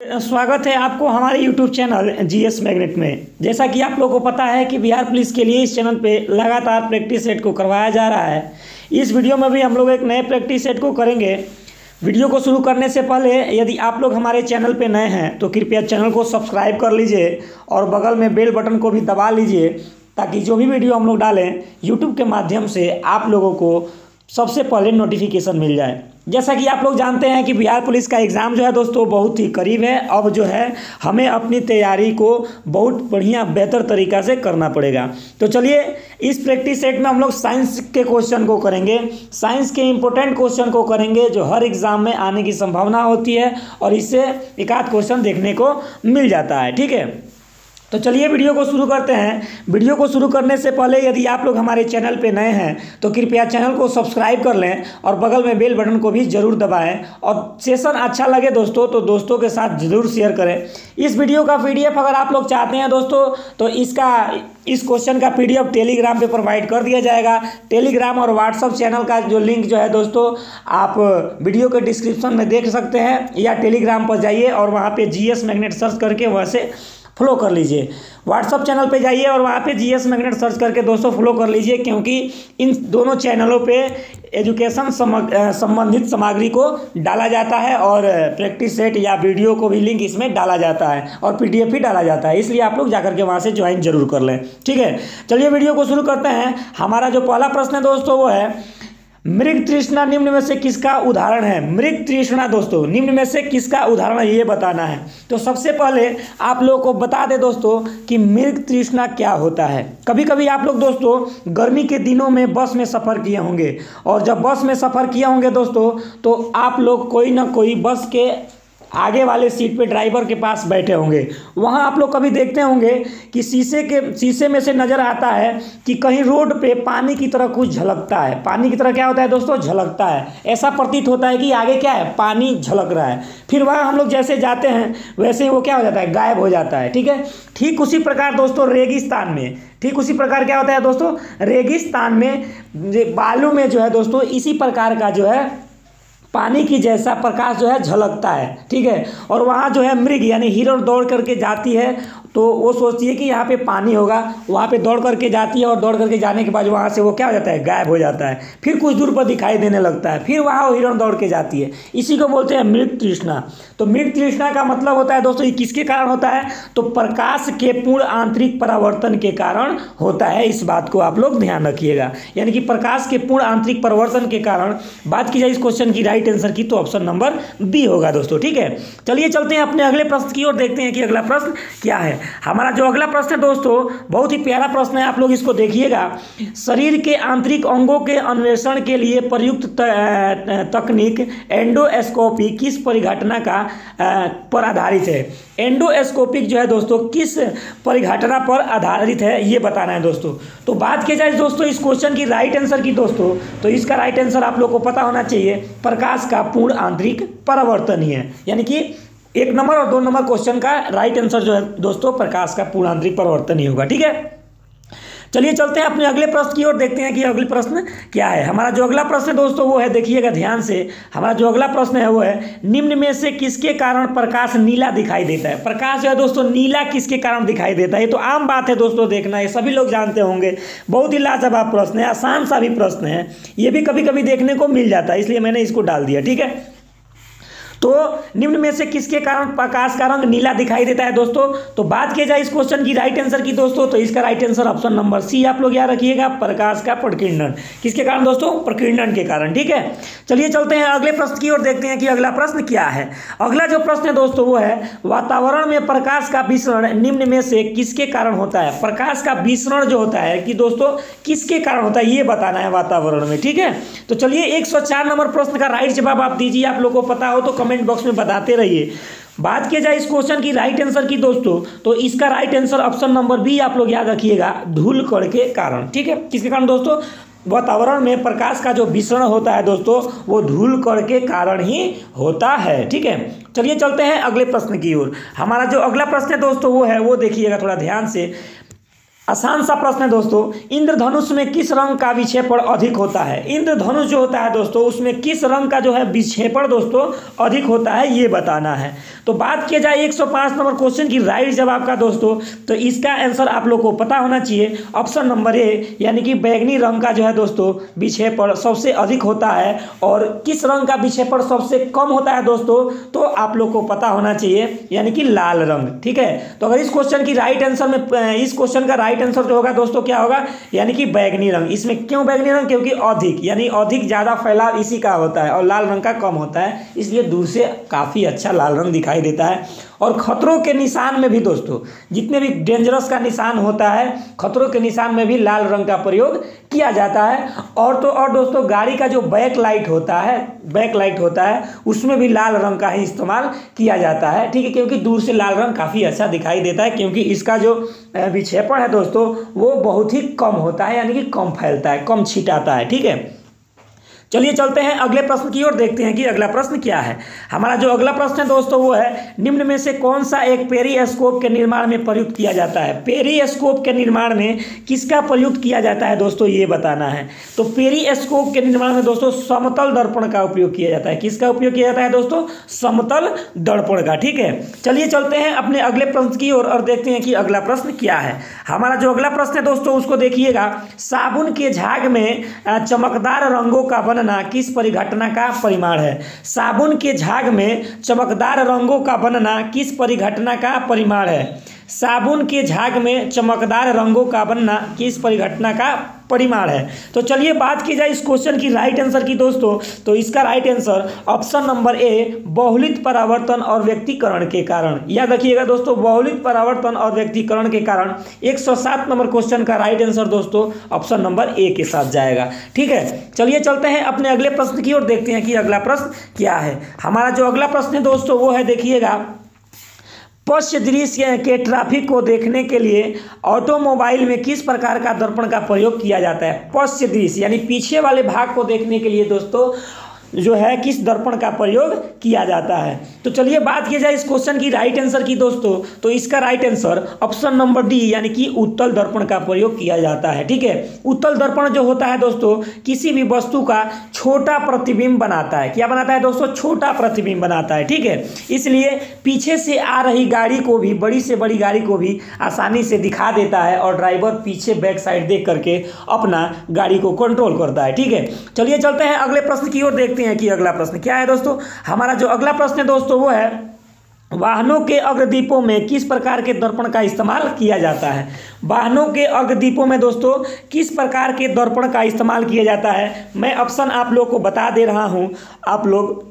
स्वागत है आपको हमारे YouTube चैनल जीएस मैग्नेट में। जैसा कि आप लोगों को पता है कि बिहार पुलिस के लिए इस चैनल पे लगातार प्रैक्टिस सेट को करवाया जा रहा है। इस वीडियो में भी हम लोग एक नए प्रैक्टिस सेट को करेंगे। वीडियो को शुरू करने से पहले यदि आप लोग हमारे चैनल पे नए हैं तो कृपया चैनल को सब्सक्राइब कर लीजिए और बगल में बेल बटन को भी दबा लीजिए, ताकि जो भी वीडियो हम लोग डालें यूट्यूब के माध्यम से आप लोगों को सबसे पहले नोटिफिकेशन मिल जाए। जैसा कि आप लोग जानते हैं कि बिहार पुलिस का एग्ज़ाम जो है दोस्तों बहुत ही करीब है। अब जो है हमें अपनी तैयारी को बहुत बढ़िया बेहतर तरीक़ा से करना पड़ेगा। तो चलिए इस प्रैक्टिस सेट में हम लोग साइंस के क्वेश्चन को करेंगे, साइंस के इम्पोर्टेंट क्वेश्चन को करेंगे जो हर एग्ज़ाम में आने की संभावना होती है और इससे एक आध क्वेश्चन देखने को मिल जाता है। ठीक है, तो चलिए वीडियो को शुरू करते हैं। वीडियो को शुरू करने से पहले यदि आप लोग हमारे चैनल पे नए हैं तो कृपया चैनल को सब्सक्राइब कर लें और बगल में बेल बटन को भी ज़रूर दबाएं। और सेशन अच्छा लगे दोस्तों तो दोस्तों के साथ ज़रूर शेयर करें। इस वीडियो का PDF अगर आप लोग चाहते हैं दोस्तों तो इस क्वेश्चन का PDF टेलीग्राम पे प्रोवाइड कर दिया जाएगा। टेलीग्राम और व्हाट्सअप चैनल का जो लिंक जो है दोस्तों आप वीडियो के डिस्क्रिप्शन में देख सकते हैं, या टेलीग्राम पर जाइए और वहाँ पे GS मैग्नेट सर्च करके वैसे फॉलो कर लीजिए। व्हाट्सअप चैनल पे जाइए और वहाँ पे GS मैग्नेट सर्च करके दोस्तों फॉलो कर लीजिए, क्योंकि इन दोनों चैनलों पे एजुकेशन संबंधित सामग्री को डाला जाता है और प्रैक्टिस सेट या वीडियो को भी लिंक इसमें डाला जाता है और PDF भी डाला जाता है। इसलिए आप लोग जाकर के वहाँ से ज्वाइन जरूर कर लें। ठीक है, चलिए वीडियो को शुरू करते हैं। हमारा जो पहला प्रश्न है दोस्तों वो है, मृग तृष्णा निम्न में से किसका उदाहरण है। मृग तृष्णा दोस्तों निम्न में से किसका उदाहरण है ये बताना है। तो सबसे पहले आप लोगों को बता दें दोस्तों कि मृग तृष्णा क्या होता है। कभी कभी आप लोग दोस्तों गर्मी के दिनों में बस में सफ़र किए होंगे, और जब बस में सफ़र किए होंगे दोस्तों तो आप लोग कोई ना कोई बस के आगे वाले सीट पे ड्राइवर के पास बैठे होंगे। वहाँ आप लोग कभी देखते होंगे कि शीशे में से नज़र आता है कि कहीं रोड पे पानी की तरह कुछ झलकता है। पानी की तरह क्या होता है दोस्तों, झलकता है। ऐसा प्रतीत होता है कि आगे क्या है, पानी झलक रहा है। फिर वहाँ हम लोग जैसे जाते हैं वैसे ही वो क्या हो जाता है, गायब हो जाता है। ठीक है, ठीक उसी प्रकार दोस्तों रेगिस्तान में, ठीक उसी प्रकार क्या होता है दोस्तों, रेगिस्तान में बालू में जो है दोस्तों इसी प्रकार का जो है पानी की जैसा प्रकाश जो है झलकता है। ठीक है, और वहाँ जो है मृग यानी हिरण दौड़ करके जाती है, तो वो सोचती है कि यहाँ पे पानी होगा, वहाँ पे दौड़ करके जाती है और दौड़ करके जाने के बाद वहाँ से वो क्या हो जाता है, गायब हो जाता है। फिर कुछ दूर पर दिखाई देने लगता है, फिर वहाँ वो हिरण दौड़ के जाती है। इसी को बोलते हैं मृग तृष्णा। तो मृग तृष्णा का मतलब होता है दोस्तों ये किसके कारण होता है, तो प्रकाश के पूर्ण आंतरिक परावर्तन के कारण होता है। इस बात को आप लोग ध्यान रखिएगा, यानी कि प्रकाश के पूर्ण आंतरिक परिवर्तन के कारण। बात की जाए इस क्वेश्चन की राइट आंसर की तो ऑप्शन नंबर B होगा दोस्तों। ठीक है, चलिए चलते हैं अपने अगले प्रश्न की ओर, देखते हैं कि अगला प्रश्न क्या है। हमारा जो अगला प्रश्न है दोस्तों बहुत ही प्यारा प्रश्न है, आप लोग इसको देखिएगा। शरीर के आंतरिक अंगों के अन्वेषण के लिए प्रयुक्त तकनीक एंडोस्कोपी किस परिघटना का पर आधारित है। एंडोस्कोपिक जो है दोस्तों किस परिघटना पर आधारित है ये बताना है दोस्तों। तो बात की जाए दोस्तों इस क्वेश्चन की राइट आंसर की दोस्तों, तो इसका राइट आंसर आप लोग को पता होना चाहिए, प्रकाश का पूर्ण आंतरिक परावर्तन ही है। यानी कि 1 नंबर और 2 नंबर क्वेश्चन का राइट आंसर जो है दोस्तों प्रकाश का पूर्ण आंतरिक परावर्तन ही होगा। ठीक है, चलिए चलते हैं अपने अगले प्रश्न की ओर, देखते हैं कि अगले प्रश्न क्या है। हमारा जो अगला प्रश्न है दोस्तों वो है, देखिएगा ध्यान से, हमारा जो अगला प्रश्न है वो है, निम्न में से किसके कारण प्रकाश नीला दिखाई देता है। प्रकाश जो है दोस्तों नीला किसके कारण दिखाई देता है। ये तो आम बात है दोस्तों, देखना ये सभी लोग जानते होंगे। बहुत ही लाजवाब प्रश्न है, आसान सा भी प्रश्न है, ये भी कभी कभी देखने को मिल जाता है, इसलिए मैंने इसको डाल दिया। ठीक है, तो निम्न में से किसके कारण प्रकाश का रंग नीला दिखाई देता है दोस्तों। तो बात की जाए इस क्वेश्चन की राइट आंसर की दोस्तों, तो इसका right answer option number C आप लोग याद रखिएगा, प्रकाश का प्रकीर्णन। किसके कारण दोस्तों, प्रकीर्णन के कारण। ठीक है, चलिए चलते हैं अगले प्रश्न की ओर, देखते हैं कि अगला प्रश्न क्या है। अगला जो प्रश्न है दोस्तों वो है, वातावरण में प्रकाश का विसरण निम्न में से किसके कारण होता है। प्रकाश का विसरण जो होता है कि दोस्तों किसके कारण होता है ये बताना है वातावरण में। ठीक है, तो चलिए 104 नंबर प्रश्न का राइट जवाब आप दीजिए, आप लोग को पता हो तो कमेंट बॉक्स में बताते रहिए। बात की जाए इस क्वेश्चन की राइट आंसर की दोस्तों, तो इसका right answer option number B आप लोग याद रखिएगा, धूल कण के कारण। ठीक है, किसके कारण दोस्तों, वातावरण में प्रकाश का जो विसरण होता है दोस्तों वो धूल कण के कारण ही होता है। ठीक है, चलिए चलते हैं अगले प्रश्न की ओर। हमारा जो अगला प्रश्न है दोस्तों वो है, वो देखिएगा थोड़ा ध्यान से, आसान सा प्रश्न है दोस्तों, इंद्रधनुष में किस रंग का विक्षेपण अधिक होता है? इंद्रधनुष जो होता है दोस्तों उसमें किस रंग का जो है विक्षेपण दोस्तों अधिक होता है, ये बताना है। तो बात किया जाए 105 नंबर क्वेश्चन की राइट जवाब का दोस्तों, तो इसका आंसर आप लोग को पता होना चाहिए ऑप्शन नंबर ए, यानी कि बैगनी रंग का जो है दोस्तों विक्षेपण सबसे अधिक होता है। और किस रंग का विक्षेपण सबसे कम होता है दोस्तों, तो आप लोग को पता होना चाहिए, यानी कि लाल रंग। ठीक है, तो अगर इस क्वेश्चन की राइट आंसर में, इस क्वेश्चन का राइट आंसर जो होगा दोस्तों क्या होगा, यानी कि बैगनी रंग। इसमें क्यों बैगनी रंग, क्योंकि अधिक, यानी अधिक ज़्यादा फैलाव इसी का होता है और लाल रंग का कम होता है, इसलिए दूर से काफ़ी अच्छा लाल रंग दिखाई देता है। और खतरों के निशान में भी दोस्तों, जितने भी डेंजरस का निशान होता है, खतरों के निशान में भी लाल रंग का प्रयोग किया जाता है। और तो और दोस्तों गाड़ी का जो बैक लाइट होता है उसमें भी लाल रंग का ही इस्तेमाल किया जाता है। ठीक है, क्योंकि दूर से लाल रंग काफ़ी अच्छा दिखाई देता है, क्योंकि इसका जो विक्षेपण है दोस्तों वो बहुत ही कम होता है, यानी कि कम फैलता है, कम छिटाता है। ठीक है, चलिए चलते हैं अगले प्रश्न की ओर, देखते हैं कि अगला प्रश्न क्या है। हमारा जो अगला प्रश्न है दोस्तों वो है, निम्न में से कौन सा एक पेरिस्कोप के निर्माण में प्रयुक्त किया जाता है? पेरिस्कोप के निर्माण में किसका प्रयुक्त किया जाता है दोस्तों, ये बताना है। तो पेरिस्कोप के निर्माण में दोस्तों समतल दर्पण का उपयोग किया जाता है। किसका उपयोग किया जाता है दोस्तों? समतल दर्पण का। ठीक है, चलिए चलते हैं अपने अगले प्रश्न की ओर और देखते हैं कि अगला प्रश्न क्या है। हमारा जो अगला प्रश्न है दोस्तों उसको देखिएगा, साबुन के झाग में चमकदार रंगों का बनना किस परिघटना का परिमाण है? साबुन के झाग में चमकदार रंगों का बनना किस परिघटना का परिमाण है? साबुन के झाग में चमकदार रंगों का बनना किस परिघटना का परिमाण है? तो चलिए बात की जाए इस क्वेश्चन की राइट आंसर की दोस्तों, तो इसका right answer option number A, बहुलित परावर्तन और व्यक्तीकरण के कारण। याद रखिएगा दोस्तों, बहुलित परावर्तन और व्यक्तीकरण के कारण 107 नंबर क्वेश्चन का राइट आंसर दोस्तों ऑप्शन नंबर ए के साथ जाएगा। ठीक है, चलिए चलते हैं अपने अगले प्रश्न की ओर, देखते हैं कि अगला प्रश्न क्या है। हमारा जो अगला प्रश्न है दोस्तों वो है, देखिएगा, पश्च दृश्य के ट्रैफिक को देखने के लिए ऑटोमोबाइल में किस प्रकार का दर्पण का प्रयोग किया जाता है? पश्च दृश्य यानी पीछे वाले भाग को देखने के लिए दोस्तों जो है किस दर्पण का प्रयोग किया जाता है? तो चलिए बात की जाए इस क्वेश्चन की राइट आंसर की दोस्तों, तो इसका right answer option number D, यानी कि उत्तल दर्पण का प्रयोग किया जाता है। ठीक है, उत्तल दर्पण जो होता है दोस्तों किसी भी वस्तु का छोटा प्रतिबिंब बनाता है। क्या बनाता है दोस्तों? छोटा प्रतिबिंब बनाता है। ठीक है, इसलिए पीछे से आ रही गाड़ी को भी, बड़ी से बड़ी गाड़ी को भी आसानी से दिखा देता है और ड्राइवर पीछे बैक साइड देख करके अपना गाड़ी को कंट्रोल करता है। ठीक है, चलिए चलते हैं अगले प्रश्न की ओर, देखते हैं कि अगला प्रश्न क्या है दोस्तों। हमारा जो अगला प्रश्न है दोस्तों वो है, वाहनों के अग्रदीपों में किस प्रकार के दर्पण का इस्तेमाल किया जाता है? वाहनों के अग्रदीपों में दोस्तों किस प्रकार के दर्पण का इस्तेमाल किया जाता है? मैं ऑप्शन आप लोग को बता दे रहा हूं, आप लोग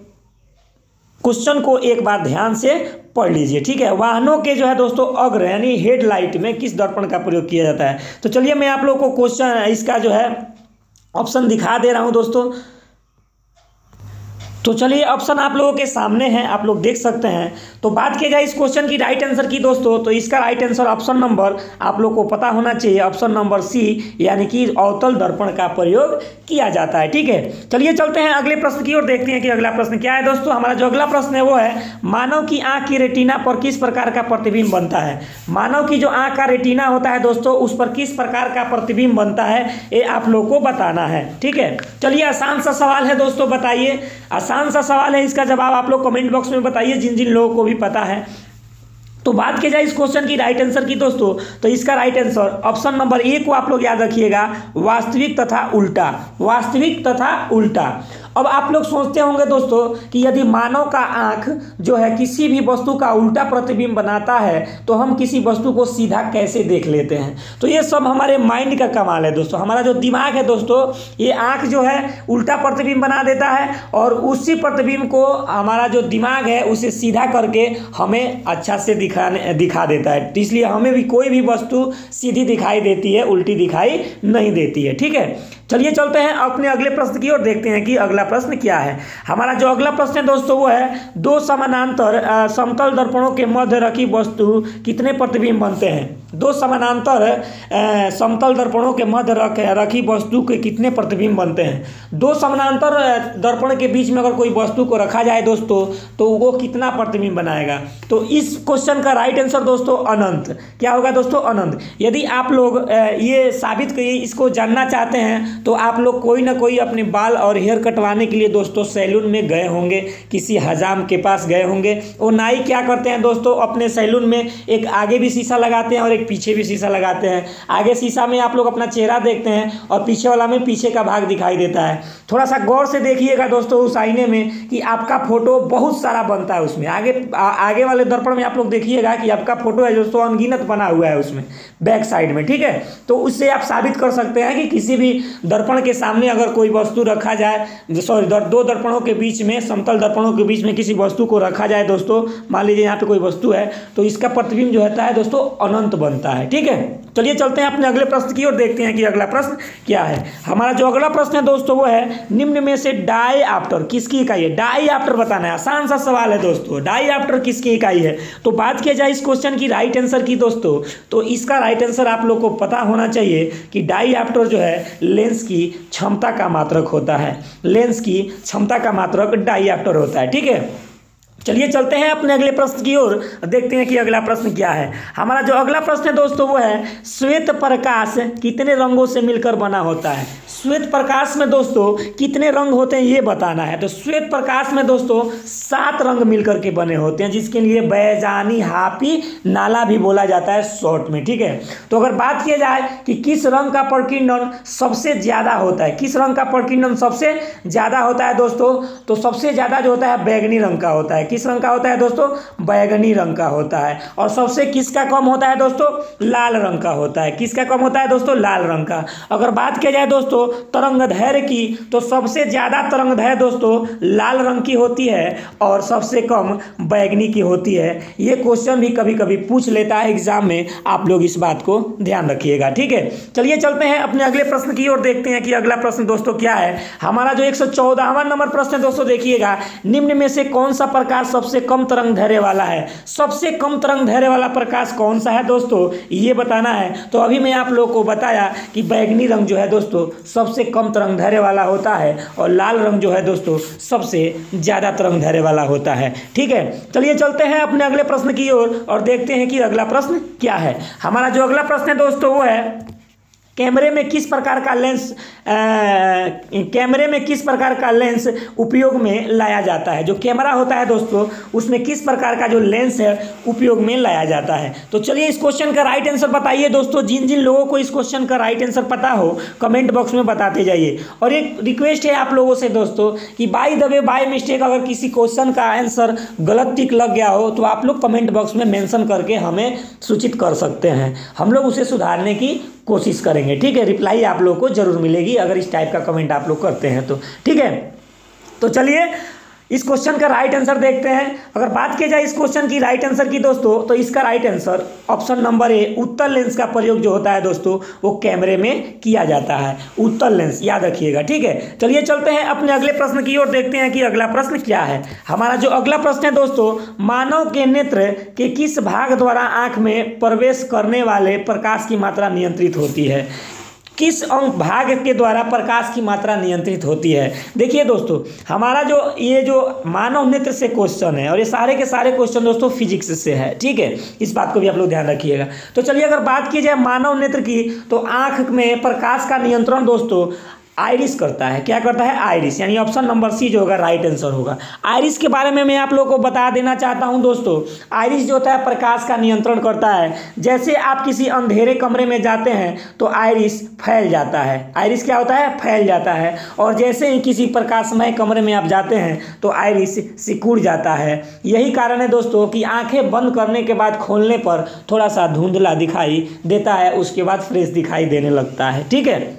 क्वेश्चन को एक बार ध्यान से पढ़ लीजिए। ठीक है, वाहनों के जो है दोस्तों अग्र यानी हेडलाइट में किस दर्पण का प्रयोग किया जाता है? तो चलिए मैं आप लोग को क्वेश्चन इसका जो है ऑप्शन दिखा दे रहा हूं दोस्तों। तो चलिए ऑप्शन आप लोगों के सामने हैं, आप लोग देख सकते हैं। तो बात की जाए इस क्वेश्चन की राइट आंसर की दोस्तों, तो इसका राइट आंसर ऑप्शन नंबर आप लोग को पता होना चाहिए, ऑप्शन नंबर सी, यानी कि अवतल दर्पण का प्रयोग किया जाता है। ठीक है, चलिए चलते हैं अगले प्रश्न की ओर, देखते हैं कि अगला प्रश्न क्या है दोस्तों। हमारा जो अगला प्रश्न है वो है, मानव की आंख की रेटिना पर किस प्रकार का प्रतिबिंब बनता है? मानव की जो आंख का रेटिना होता है दोस्तों उस पर किस प्रकार का प्रतिबिंब बनता है, ये आप लोग को बताना है। ठीक है, चलिए आसान सा सवाल है दोस्तों, बताइए, आसान सा सवाल है, इसका जवाब आप लोग कमेंट बॉक्स में बताइए जिन जिन लोगों को भी पता है। तो बात की जाए इस क्वेश्चन की राइट आंसर की दोस्तों, तो इसका राइट आंसर ऑप्शन नंबर ए को आप लोग याद रखिएगा, वास्तविक तथा उल्टा। वास्तविक तथा उल्टा। अब आप लोग सोचते होंगे दोस्तों कि यदि मानव का आंख जो है किसी भी वस्तु का उल्टा प्रतिबिंब बनाता है तो हम किसी वस्तु को सीधा कैसे देख लेते हैं? तो ये सब हमारे माइंड का कमाल है दोस्तों। हमारा जो दिमाग है दोस्तों, ये आंख जो है उल्टा प्रतिबिंब बना देता है और उसी प्रतिबिंब को हमारा जो दिमाग है उसे सीधा करके हमें अच्छा से दिखा देता है। तो इसलिए हमें भी कोई भी वस्तु सीधी दिखाई देती है, उल्टी दिखाई नहीं देती है। ठीक है, चलिए चलते हैं अपने अगले प्रश्न की ओर, देखते हैं कि अगला प्रश्न क्या है। हमारा जो अगला प्रश्न है दोस्तों वो है, दो समानांतर समतल दर्पणों के मध्य रखी वस्तु कितने प्रतिबिंब बनते हैं? दो समानांतर समतल दर्पणों के मध्य रखी वस्तु के कितने प्रतिबिंब बनते हैं? दो समानांतर दर्पण के बीच में अगर कोई वस्तु को रखा जाए दोस्तों तो वो कितना प्रतिबिंब बनाएगा? तो इस क्वेश्चन का राइट आंसर दोस्तों अनंत। क्या होगा दोस्तों? अनंत। यदि आप लोग ये साबित करिए, इसको जानना चाहते हैं तो आप लोग कोई ना कोई अपने बाल और हेयर कटवाने के लिए दोस्तों सैलून में गए होंगे, किसी हजाम के पास गए होंगे। वो नाई क्या करते हैं दोस्तों, अपने सैलून में एक आगे भी शीशा लगाते हैं और एक पीछे भी शीशा लगाते हैं। आगे शीशा में आप लोग अपना चेहरा देखते हैं और पीछे वाला में पीछे का भाग दिखाई देता है। थोड़ा सा गौर से देखिएगा दोस्तों उस आईने में कि आपका फोटो बहुत सारा बनता है उसमें। आगे वाले दर्पण में आप लोग देखिएगा कि आपका फोटो है दोस्तों अनगिनत बना हुआ है उसमें बैक साइड में, ठीक है। तो उससे आप साबित कर सकते हैं कि किसी भी दर्पण के सामने अगर कोई वस्तु रखा जाए, दो दर्पणों के बीच में, समतल दर्पणों के बीच में किसी वस्तु को रखा जाए दोस्तों, मान लीजिए यहाँ पे कोई वस्तु है, तो इसका प्रतिबिंब जो होता है दोस्तों अनंत बनता है, ठीक है। चलिए चलते हैं अपने अगले प्रश्न की ओर, देखते हैं कि अगला प्रश्न क्या है। हमारा जो अगला प्रश्न है दोस्तों वो है, निम्न में से डायऑप्टर किसकी इकाई है? डायऑप्टर बताना है, आसान सा सवाल है दोस्तों। डायऑप्टर किसकी इकाई है? तो बात किया जाए इस क्वेश्चन की राइट आंसर की दोस्तों, तो इसका राइट आंसर आप लोग को पता होना चाहिए कि डायऑप्टर जो है लेंस की क्षमता का मात्रक होता है। लेंस की क्षमता का मात्रक डायऑप्टर होता है, ठीक है। चलिए चलते हैं अपने अगले प्रश्न की ओर, देखते हैं कि अगला प्रश्न क्या है। हमारा जो अगला प्रश्न है दोस्तों वो है, श्वेत प्रकाश कितने रंगों से मिलकर बना होता है? श्वेत प्रकाश में दोस्तों कितने रंग होते हैं ये बताना है। तो श्वेत प्रकाश में दोस्तों 7 रंग मिलकर के बने होते हैं, जिसके लिए बैजानी हापी नाला भी बोला जाता है शॉर्ट में, ठीक है। तो अगर बात किया जाए कि किस रंग का प्रकीर्णन सबसे ज्यादा होता है, किस रंग का प्रकीर्णन सबसे ज्यादा होता है दोस्तों, तो सबसे ज्यादा जो होता है बैगनी रंग का होता है। किस रंग का होता है दोस्तों? बैगनी रंग का होता है। और सबसे किसका कम होता है दोस्तों? लाल रंग का होता है। किसका कम होता है दोस्तों? लाल रंग का। अगर बात किया जाए दोस्तों तरंगदैर्घ्य की, तो सबसे ज्यादा तरंगदैर्घ्य दोस्तों लाल रंग की होती है और सबसे कम बैगनी की होती है। ये क्वेश्चन भी कभी कभी पूछ लेता है एग्जाम में, आप लोग इस बात को ध्यान रखिएगा, ठीक है। चलिए चलते हैं अपने अगले प्रश्न की ओर, देखते हैं कि अगला प्रश्न दोस्तों क्या है। हमारा जो 114वां नंबर प्रश्न है दोस्तों, देखिएगा, निम्न में से कौन सा प्रकाश सबसे कम तरंगदैर्घ्य वाला है? सबसे कम तरंगदैर्घ्य वाला प्रकाश कौन सा है दोस्तों, ये बताना है। तो अभी मैं आप लोगों को बताया कि बैगनी रंग जो है दोस्तों सबसे कम तरंगदैर्घ्य वाला होता है और लाल रंग जो है दोस्तों सबसे ज्यादा तरंगदैर्घ्य वाला होता है, ठीक है। चलिए चलते हैं अपने अगले प्रश्न की ओर और देखते हैं कि अगला प्रश्न क्या है। हमारा जो अगला प्रश्न है दोस्तों वो है, कैमरे में किस प्रकार का लेंस उपयोग में लाया जाता है? जो कैमरा होता है दोस्तों उसमें किस प्रकार का जो लेंस है उपयोग में लाया जाता है? तो चलिए इस क्वेश्चन का राइट आंसर बताइए दोस्तों। जिन जिन लोगों को इस क्वेश्चन का राइट आंसर पता हो कमेंट बॉक्स में बताते जाइए। और एक रिक्वेस्ट है आप लोगों से दोस्तों कि by the way by mistake अगर किसी क्वेश्चन का आंसर गलत टिक लग गया हो तो आप लोग कमेंट बॉक्स में मेंशन करके हमें सूचित कर सकते हैं, हम लोग उसे सुधारने की कोशिश करेंगे, ठीक है। रिप्लाई आप लोगों को जरूर मिलेगी अगर इस टाइप का कमेंट आप लोग करते हैं तो, ठीक है। तो चलिए इस क्वेश्चन का राइट आंसर देखते हैं। अगर बात की जाए इस क्वेश्चन की राइट आंसर की दोस्तों, तो इसका राइट आंसर ऑप्शन नंबर ए, उत्तल लेंस का प्रयोग जो होता है दोस्तों वो कैमरे में किया जाता है। उत्तल लेंस याद रखिएगा, ठीक है। चलिए चलते हैं अपने अगले प्रश्न की ओर, देखते हैं कि अगला प्रश्न क्या है। हमारा जो अगला प्रश्न है दोस्तों, मानव के नेत्र के किस भाग द्वारा आंख में प्रवेश करने वाले प्रकाश की मात्रा नियंत्रित होती है? किस अंग भाग के द्वारा प्रकाश की मात्रा नियंत्रित होती है? देखिए दोस्तों, हमारा ये जो मानव नेत्र से क्वेश्चन है और ये सारे के सारे क्वेश्चन दोस्तों फिजिक्स से है, ठीक है। इस बात को भी आप लोग ध्यान रखिएगा। तो चलिए अगर बात की जाए मानव नेत्र की, तो आंख में प्रकाश का नियंत्रण दोस्तों आइरिस करता है। क्या करता है? आइरिस, यानी ऑप्शन नंबर सी जो होगा राइट आंसर होगा। आइरिस के बारे में मैं आप लोगों को बता देना चाहता हूं दोस्तों, आइरिस जो होता है प्रकाश का नियंत्रण करता है। जैसे आप किसी अंधेरे कमरे में जाते हैं तो आइरिस फैल जाता है। आइरिस क्या होता है? फैल जाता है। और जैसे ही किसी प्रकाशमय कमरे में आप जाते हैं तो आइरिस सिकुड़ जाता है। यही कारण है दोस्तों कि आंखें बंद करने के बाद खोलने पर थोड़ा सा धुंधला दिखाई देता है, उसके बाद फ्रेश दिखाई देने लगता है, ठीक है।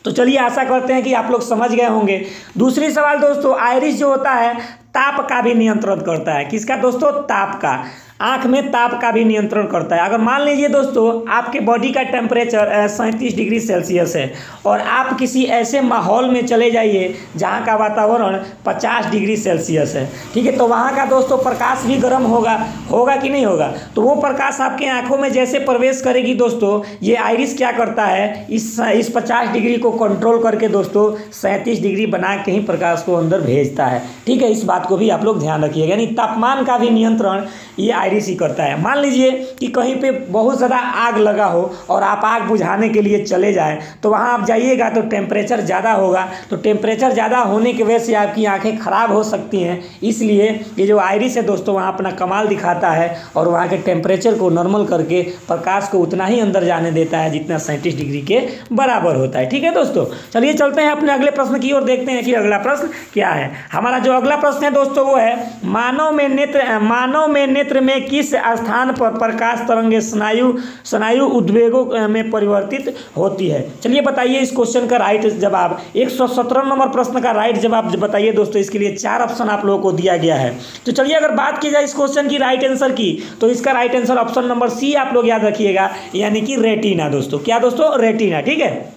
तो चलिए आशा करते हैं कि आप लोग समझ गए होंगे। दूसरी सवाल दोस्तों, आइरिस जो होता है ताप का भी नियंत्रण करता है। किसका दोस्तों? ताप का। आँख में ताप का भी नियंत्रण करता है। अगर मान लीजिए दोस्तों आपके बॉडी का टेम्परेचर 37 डिग्री सेल्सियस है और आप किसी ऐसे माहौल में चले जाइए जहाँ का वातावरण 50 डिग्री सेल्सियस है, ठीक है, तो वहाँ का दोस्तों प्रकाश भी गर्म होगा कि नहीं होगा। तो वो प्रकाश आपके आँखों में जैसे प्रवेश करेगी दोस्तों, ये आइरिस क्या करता है, इस 50 डिग्री को कंट्रोल करके दोस्तों 37 डिग्री बना के ही प्रकाश को अंदर भेजता है, ठीक है। इस बात को भी आप लोग ध्यान रखिएगा, यानी तापमान का भी नियंत्रण ये आइरिस ही करता है। मान लीजिए कि कहीं पे बहुत ज़्यादा आग लगा हो और आप आग बुझाने के लिए चले जाएं, तो वहाँ आप जाइएगा तो टेम्परेचर ज़्यादा होगा, तो टेम्परेचर ज़्यादा होने की वजह से आपकी आंखें ख़राब हो सकती हैं। इसलिए ये जो आइरिस है दोस्तों वहाँ अपना कमाल दिखाता है और वहाँ के टेम्परेचर को नॉर्मल करके प्रकाश को उतना ही अंदर जाने देता है जितना 37 डिग्री के बराबर होता है, ठीक है दोस्तों। चलिए चलते हैं अपने अगले प्रश्न की ओर, देखते हैं कि अगला प्रश्न क्या है। हमारा जो अगला प्रश्न है दोस्तों वो है मानव में नेत्र में किस स्थान पर प्रकाश तरंगे स्नायु उद्वेगों में परिवर्तित होती है। चलिए बताइए इस क्वेश्चन का राइट जवाब। 117 नंबर प्रश्न का राइट जवाब बताइए दोस्तों। इसके लिए 4 ऑप्शन आप लोगों को दिया गया है। तो चलिए अगर बात की जाए इस क्वेश्चन की राइट आंसर की, तो इसका right answer option number C आप लोग याद रखिएगा, यानी कि रेटिना दोस्तों। क्या दोस्तों, रेटिना, ठीक है।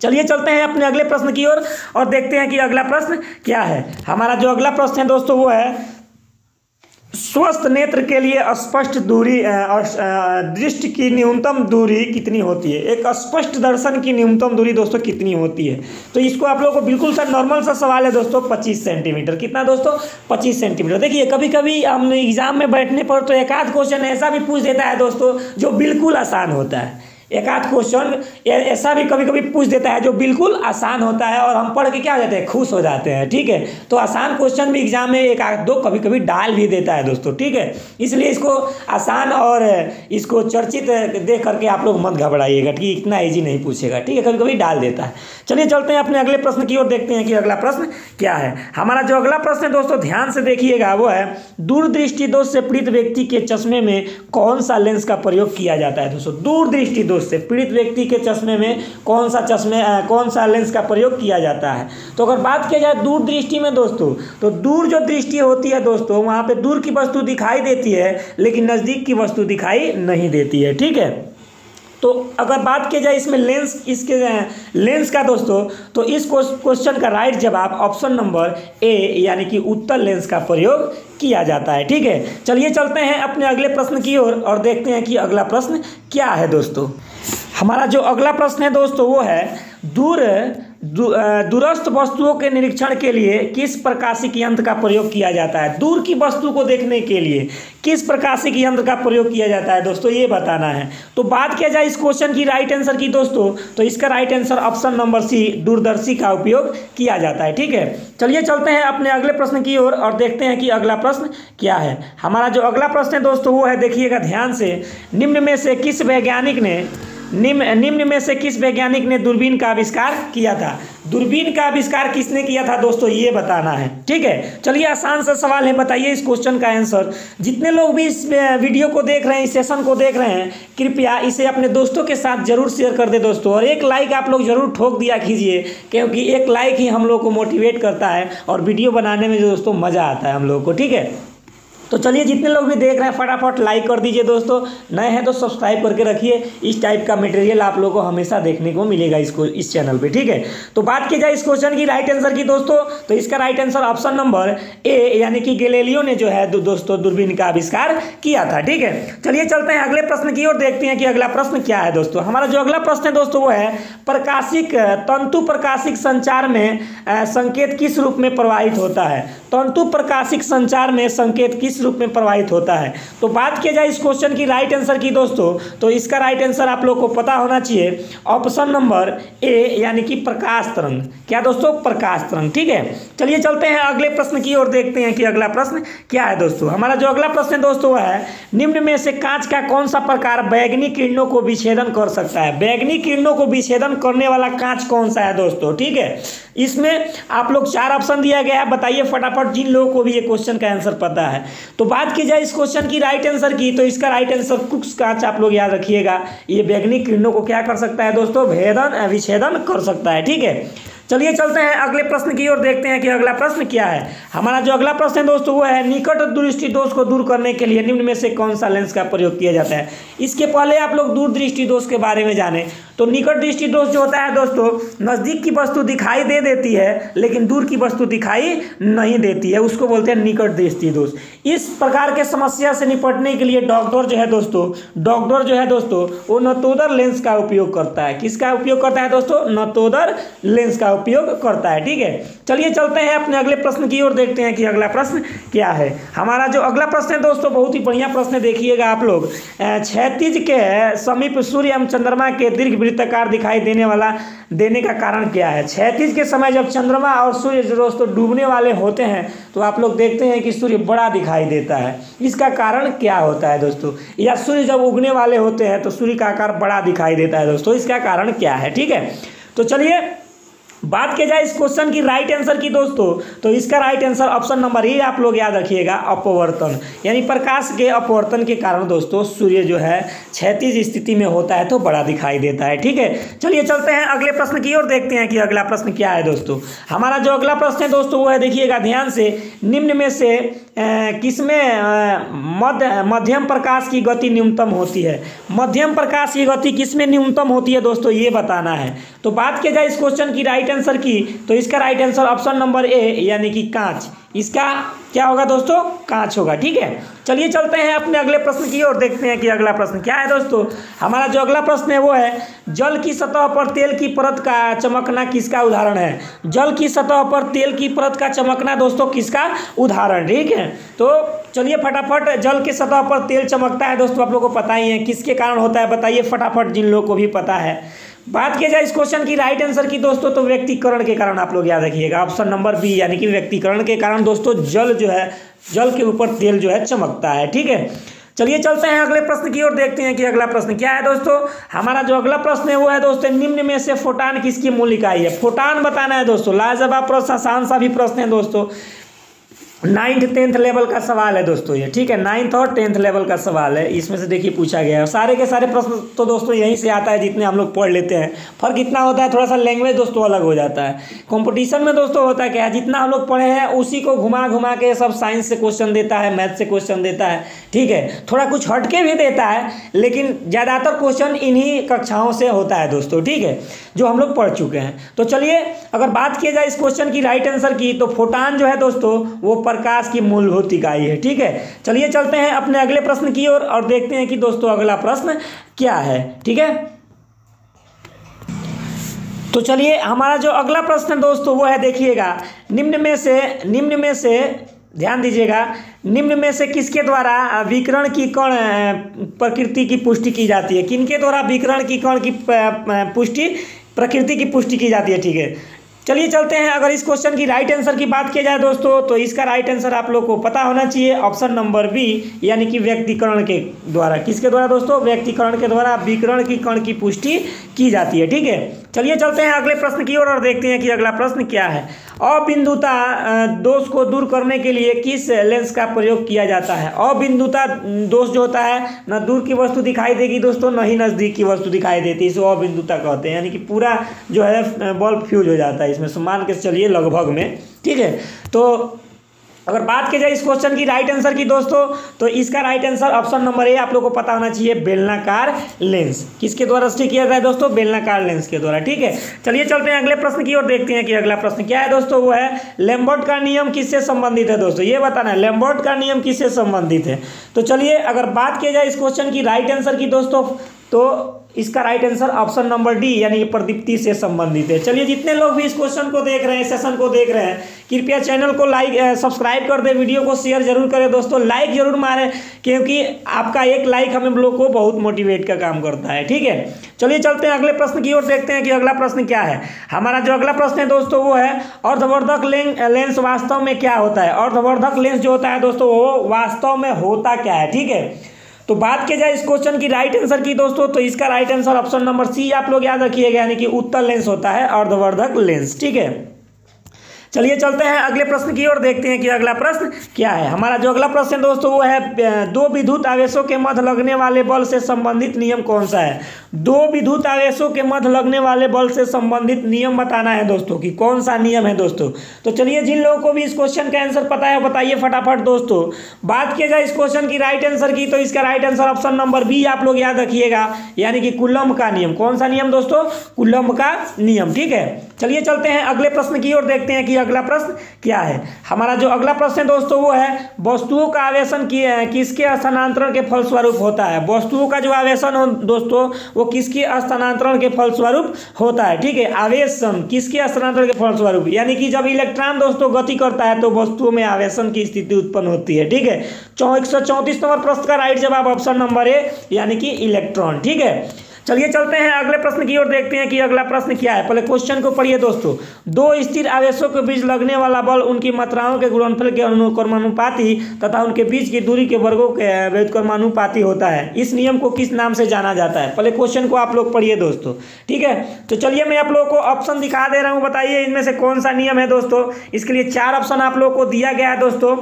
चलिए चलते हैं अपने अगले प्रश्न की ओर और देखते हैं कि अगला प्रश्न क्या है। हमारा जो अगला प्रश्न है दोस्तों वो है स्वस्थ नेत्र के लिए स्पष्ट दूरी और दृष्टि की न्यूनतम दूरी कितनी होती है। एक स्पष्ट दर्शन की न्यूनतम दूरी दोस्तों कितनी होती है। तो इसको आप लोगों को बिल्कुल सा नॉर्मल सा सवाल है दोस्तों, 25 सेंटीमीटर। कितना दोस्तों, 25 सेंटीमीटर। देखिए कभी कभी हम एग्जाम में बैठने पर तो एक आध क्वेश्चन ऐसा भी पूछ देता है दोस्तों जो बिल्कुल आसान होता है। एक आध क्वेश्चन ऐसा भी कभी कभी पूछ देता है जो बिल्कुल आसान होता है और हम पढ़ के क्या हो जाते हैं, खुश हो जाते हैं, ठीक है। तो आसान क्वेश्चन भी एग्जाम में एक आध दो कभी कभी डाल भी देता है दोस्तों, ठीक है। इसलिए इसको आसान और इसको चर्चित देख करके आप लोग मत घबराइएगा, ठीक है, इतना ईजी नहीं पूछेगा, ठीक है, कभी कभी डाल देता है। चलिए चलते हैं अपने अगले प्रश्न की ओर, देखते हैं कि अगला प्रश्न क्या है। हमारा जो अगला प्रश्न है दोस्तों ध्यान से देखिएगा, वो है दूरदृष्टि दोष से पीड़ित व्यक्ति के चश्मे में कौन सा लेंस का प्रयोग किया जाता है दोस्तों। दूरदृष्टि से पीड़ित व्यक्ति के चश्मे में कौन सा लेंस का प्रयोग किया जाता है। तो अगर बात किया जाए दूर दृष्टि में दोस्तों, तो दूर जो दृष्टि होती है दोस्तों वहाँ पे दूर की वस्तु दिखाई देती है लेकिन नज़दीक की वस्तु दिखाई नहीं देती है, ठीक है। तो अगर बात की जाए इसमें लेंस का दोस्तों, तो इस क्वेश्चन का राइट जवाब ऑप्शन नंबर ए यानी कि उत्तल लेंस का प्रयोग किया जाता है, ठीक है। चलिए चलते हैं अपने अगले प्रश्न की ओर और देखते हैं कि अगला प्रश्न क्या है दोस्तों। हमारा जो अगला प्रश्न है दोस्तों वो है दूरस्थ वस्तुओं के निरीक्षण के लिए किस प्रकाशिक यंत्र का प्रयोग किया जाता है। दूर की वस्तु को देखने के लिए किस प्रकाशिक यंत्र का प्रयोग किया जाता है दोस्तों, ये बताना है। तो बात किया जाए इस क्वेश्चन की राइट आंसर की दोस्तों, तो इसका right answer option number C दूरदर्शी का उपयोग किया जाता है, ठीक है। चलिए चलते हैं अपने अगले प्रश्न की ओर और देखते हैं कि अगला प्रश्न क्या है। हमारा जो अगला प्रश्न है दोस्तों वो है, देखिएगा ध्यान से, निम्न में से किस वैज्ञानिक ने दूरबीन का आविष्कार किया था। दूरबीन का आविष्कार किसने किया था दोस्तों, ये बताना है, ठीक है। चलिए आसान सा सवाल है, बताइए इस क्वेश्चन का आंसर। जितने लोग भी इस वीडियो को देख रहे हैं, इस सेशन को देख रहे हैं, कृपया इसे अपने दोस्तों के साथ जरूर शेयर कर दे दोस्तों, और एक लाइक आप लोग जरूर ठोक दिया कीजिए, क्योंकि एक लाइक ही हम लोग को मोटिवेट करता है और वीडियो बनाने में जो दोस्तों मज़ा आता है हम लोग को, ठीक है। तो चलिए जितने लोग भी देख रहे हैं फटाफट लाइक कर दीजिए दोस्तों, नए हैं तो सब्सक्राइब करके रखिए। इस टाइप का मटेरियल आप लोगों को हमेशा देखने को मिलेगा इस चैनल पे, ठीक है। तो बात की जाए इस क्वेश्चन की राइट आंसर की दोस्तों, तो इसका राइट आंसर ऑप्शन नंबर ए यानी कि गैलीलियो ने जो है दोस्तों दूरबीन का आविष्कार किया था, ठीक है। चलिए चलते हैं अगले प्रश्न की ओर, देखते हैं कि अगला प्रश्न क्या है दोस्तों। हमारा जो अगला प्रश्न है दोस्तों वो है तंतु प्रकाशिक संचार में संकेत किस रूप में प्रवाहित होता है। तंतु प्रकाशिक संचार में संकेत किस रूप में प्रवाहित होता है। तो बात किया जाए इस क्वेश्चन की राइट आंसर की दोस्तों, तो इसका राइट आंसर आप लोग को पता होना चाहिए, ऑप्शन नंबर ए यानी कि प्रकाश तरंग। क्या दोस्तों, प्रकाश तरंग, ठीक है। चलिए चलते हैं अगले प्रश्न की ओर, देखते हैं कि अगला प्रश्न क्या है दोस्तों। हमारा जो अगला प्रश्न है दोस्तों वह है, निम्न में से कांच का कौन सा प्रकार बैगनी किरणों को विच्छेदन कर सकता है। बैगनी किरणों को विच्छेदन करने वाला कांच कौन सा है दोस्तों, ठीक है। इसमें आप लोग 4 ऑप्शन दिया गया है, बताइए फटाफट जिन लोगों को भी ये क्वेश्चन का आंसर पता है। तो बात की जाए इस क्वेश्चन की राइट आंसर की, तो इसका राइट आंसर क्रुक्स कांच आप लोग याद रखिएगा। ये बैगनी किरणों को क्या कर सकता है दोस्तों, विच्छेदन कर सकता है, ठीक है। चलिए चलते हैं अगले प्रश्न की ओर, देखते हैं कि अगला प्रश्न क्या है। हमारा जो अगला प्रश्न है दोस्तों वो है निकट दृष्टि दोष को दूर करने के लिए निम्न में से कौन सा लेंस का प्रयोग किया जाता है। इसके पहले आप लोग दूर दृष्टि दोष के बारे में जाने तो निकट दृष्टि दोष जो होता है दोस्तों, नज़दीक की वस्तु दिखाई दे देती है लेकिन दूर की वस्तु दिखाई नहीं देती है, उसको बोलते हैं निकट दृष्टि दोष। इस प्रकार के समस्या से निपटने के लिए डॉक्टर जो है दोस्तों वो नतोदर लेंस का उपयोग करता है। किसका उपयोग करता है दोस्तों? नतोदर लेंस का उपयोग करता है। ठीक है, चलिए चलते हैं अपने अगले प्रश्न की ओर, देखते हैं कि अगला प्रश्न क्या है। हमारा जो अगला प्रश्न है दोस्तों बहुत ही बढ़िया प्रश्न है, देखिएगा आप लोग। क्षैतिज के समीप सूर्य एवं चंद्रमा के दीर्घ वृत्ताकार दिखाई देने का कारण क्या है। क्षैतिज के समय जब चंद्रमा और सूर्य दोस्तों डूबने वाले होते हैं तो आप लोग देखते हैं कि सूर्य बड़ा दिखाई देता है। इसका कारण क्या होता है दोस्तों? या सूर्य जब उगने वाले होते हैं तो सूर्य का आकार बड़ा दिखाई देता है दोस्तों, इसका कारण क्या है? ठीक है, तो चलिए बात की जाए इस क्वेश्चन की राइट आंसर की दोस्तों, तो इसका राइट आंसर ऑप्शन नंबर ए आप लोग याद रखिएगा, अपवर्तन। यानी प्रकाश के अपवर्तन के कारण दोस्तों सूर्य जो है क्षैतिज स्थिति में होता है तो बड़ा दिखाई देता है। ठीक है, चलिए चलते हैं अगले प्रश्न की ओर, देखते हैं कि अगला प्रश्न क्या है दोस्तों। हमारा जो अगला प्रश्न है दोस्तों वो है, देखिएगा ध्यान से, निम्न में से किसमें मध्यम प्रकाश की गति न्यूनतम होती है। मध्यम प्रकाश की गति किसमें न्यूनतम होती है दोस्तों, ये बताना है। तो बात की जाए इस क्वेश्चन की राइट आंसर की, तो इसका राइट आंसर ऑप्शन नंबर ए यानी कि कांच। इसका क्या होगा दोस्तों? कांच होगा। ठीक है, चलिए चलते हैं अपने अगले प्रश्न की ओर, देखते हैं कि अगला प्रश्न क्या है दोस्तों। हमारा जो अगला प्रश्न है वो है, जल की सतह पर तेल की परत का चमकना किसका उदाहरण है। जल की सतह पर तेल की परत का चमकना दोस्तों किसका उदाहरण? ठीक है, तो चलिए फटाफट, जल की सतह पर तेल चमकता है दोस्तों आप लोगों को पता ही है, किसके कारण होता है बताइए फटाफट, जिन लोगों को भी पता है। बात की जाए इस क्वेश्चन की राइट आंसर की दोस्तों, तो व्यक्तिकरण के कारण आप लोग याद रखिएगा, ऑप्शन नंबर बी यानी कि व्यक्तिकरण के कारण दोस्तों जल जो है, जल के ऊपर तेल जो है चमकता है। ठीक है, चलिए चलते हैं अगले प्रश्न की ओर, देखते हैं कि अगला प्रश्न क्या है दोस्तों। हमारा जो अगला प्रश्न है वो है दोस्तों, निम्न में से फोटान किसकी मूल इकाई है। फोटान बताना है दोस्तों, लाजवाब प्रश्न, आसान सा भी प्रश्न है दोस्तों, 9th 10th लेवल का सवाल है दोस्तों ये। ठीक है, 9th और 10th लेवल का सवाल है, इसमें से देखिए पूछा गया है। सारे के सारे प्रश्न तो दोस्तों यहीं से आता है जितने हम लोग पढ़ लेते हैं। फर्क इतना होता है, थोड़ा सा लैंग्वेज दोस्तों अलग हो जाता है। कंपटीशन में दोस्तों होता है क्या है, जितना हम लोग पढ़े हैं उसी को घुमा घुमा के सब साइंस से क्वेश्चन देता है, मैथ से क्वेश्चन देता है। ठीक है, थोड़ा कुछ हटके भी देता है, लेकिन ज़्यादातर क्वेश्चन इन्हीं कक्षाओं से होता है दोस्तों। ठीक है, जो हम लोग पढ़ चुके हैं। तो चलिए अगर बात की जाए इस क्वेश्चन की राइट आंसर की, तो फोटान जो है दोस्तों वो प्रकाश की मूलभूत इकाई है। ठीक है, चलिए चलते हैं अपने अगले प्रश्न की ओर और देखते हैं कि दोस्तों अगला प्रश्न क्या है। ठीक है, तो चलिए हमारा जो अगला प्रश्न है दोस्तों वो है, देखिएगा, निम्न में से ध्यान दीजिएगा, निम्न में से किसके द्वारा विकिरण की कण प्रकृति की पुष्टि की जाती है। किनके द्वारा विकिरण की कण की प्रकृति की पुष्टि की जाती है। ठीक है, चलिए चलते हैं। अगर इस क्वेश्चन की राइट आंसर की बात की जाए दोस्तों, तो इसका राइट आंसर आप लोग को पता होना चाहिए, ऑप्शन नंबर बी यानी कि व्यक्तिकरण के द्वारा। किसके द्वारा दोस्तों? व्यक्तिकरण के द्वारा विकिरण की कण की पुष्टि की जाती है। ठीक है, चलिए चलते हैं अगले प्रश्न की ओर और देखते हैं कि अगला प्रश्न क्या है। अबिंदुता दोष को दूर करने के लिए किस लेंस का प्रयोग किया जाता है। अबिंदुता दोष जो होता है, न दूर की वस्तु दिखाई देगी दोस्तों, न ही नज़दीक की वस्तु दिखाई देती, इसे अबिंदुता कहते हैं। यानी कि पूरा जो है बल्ब फ्यूज हो जाता है इसमें, मान के चलिए लगभग में। ठीक है, तो अगर बात की जाए इस क्वेश्चन की राइट आंसर की दोस्तों, तो इसका राइट आंसर ऑप्शन नंबर ए आप लोगों को पता होना चाहिए, बेलनाकार लेंस। किसके द्वारा स्टिक किया जाता है दोस्तों? बेलनाकार लेंस के द्वारा। ठीक है, चलिए चलते हैं अगले प्रश्न की ओर, देखते हैं कि अगला प्रश्न क्या है दोस्तों। वो है, लैम्बर्ट का नियम किससे संबंधित है दोस्तों, ये बताना है, लैम्बर्ट का नियम किससे संबंधित है। तो चलिए अगर बात की जाए इस क्वेश्चन की राइट आंसर की दोस्तों, तो इसका right answer option number D यानी कि प्रदीप्ति से संबंधित है। चलिए जितने लोग भी इस क्वेश्चन को देख रहे हैं, सेशन को देख रहे हैं, कृपया चैनल को सब्सक्राइब कर दे, वीडियो को शेयर जरूर करें दोस्तों, लाइक जरूर मारें, क्योंकि आपका एक लाइक हमें लोग को बहुत मोटिवेट का काम करता है। ठीक है, चलिए चलते हैं अगले प्रश्न की ओर, देखते हैं कि अगला प्रश्न क्या है। हमारा जो अगला प्रश्न है दोस्तों वो है, अर्धवर्धक लेंस वास्तव में क्या होता है। अर्धवर्धक लेंस जो होता है दोस्तों वो वास्तव में होता क्या है। ठीक है, तो बात की जाए इस क्वेश्चन की राइट आंसर की दोस्तों, तो इसका right answer option number C आप लोग याद रखिएगा, यानी कि उत्तल लेंस होता है अर्धवर्धक लेंस। ठीक है, चलिए चलते हैं अगले प्रश्न की ओर, देखते हैं कि अगला प्रश्न क्या है। हमारा जो अगला प्रश्न दोस्तों वो है, दो विद्युत आवेशों के मध्य लगने वाले बल से संबंधित नियम कौन सा है। दो विद्युत आवेशों के मध्य लगने वाले बल से संबंधित नियम बताना है दोस्तों कि कौन सा नियम है दोस्तों। तो चलिए, जिन लोगों को भी इस क्वेश्चन का आंसर पता है बताइए फटाफट दोस्तों। बात किया जाए इस क्वेश्चन की राइट आंसर की, तो इसका right answer option number B आप लोग याद रखिएगा, यानी कि कूलम्ब का नियम। कौन सा नियम दोस्तों? कूलम्ब का नियम। ठीक है, चलिए चलते हैं अगले प्रश्न की ओर, देखते हैं कि अगला प्रश्न क्या है। हमारा जो अगला प्रश्न है दोस्तों वो है, वस्तुओं का आवेशन किसके स्थानांतरण के फलस्वरूप होता है। वस्तुओं का जो आवेशन हो दोस्तों वो किसके स्थानांतरण के फलस्वरूप होता है। ठीक है, आवेशन किसके स्थानांतरण के फलस्वरूप, यानी कि जब इलेक्ट्रॉन दोस्तों गति करता है तो वस्तुओं में आवेशन की स्थिति उत्पन्न होती है। ठीक है, 134 नंबर प्रश्न का राइट जवाब ऑप्शन नंबर ए, यानी कि इलेक्ट्रॉन। ठीक है, चलिए चलते हैं अगले प्रश्न की ओर, देखते हैं कि अगला प्रश्न क्या है। पहले क्वेश्चन को पढ़िए दोस्तों। दो स्थिर आवेशों के बीच लगने वाला बल उनकी मात्राओं के गुणनफल के अनुक्रमानुपाती तथा उनके बीच की दूरी के वर्गों के व्युत्क्रमानुपाती होता है। इस नियम को किस नाम से जाना जाता है? पहले क्वेश्चन को आप लोग पढ़िए दोस्तों। ठीक है, तो चलिए मैं आप लोगों को ऑप्शन दिखा दे रहा हूँ, बताइए इनमें से कौन सा नियम है दोस्तों। इसके लिए 4 ऑप्शन आप लोग को दिया गया है दोस्तों।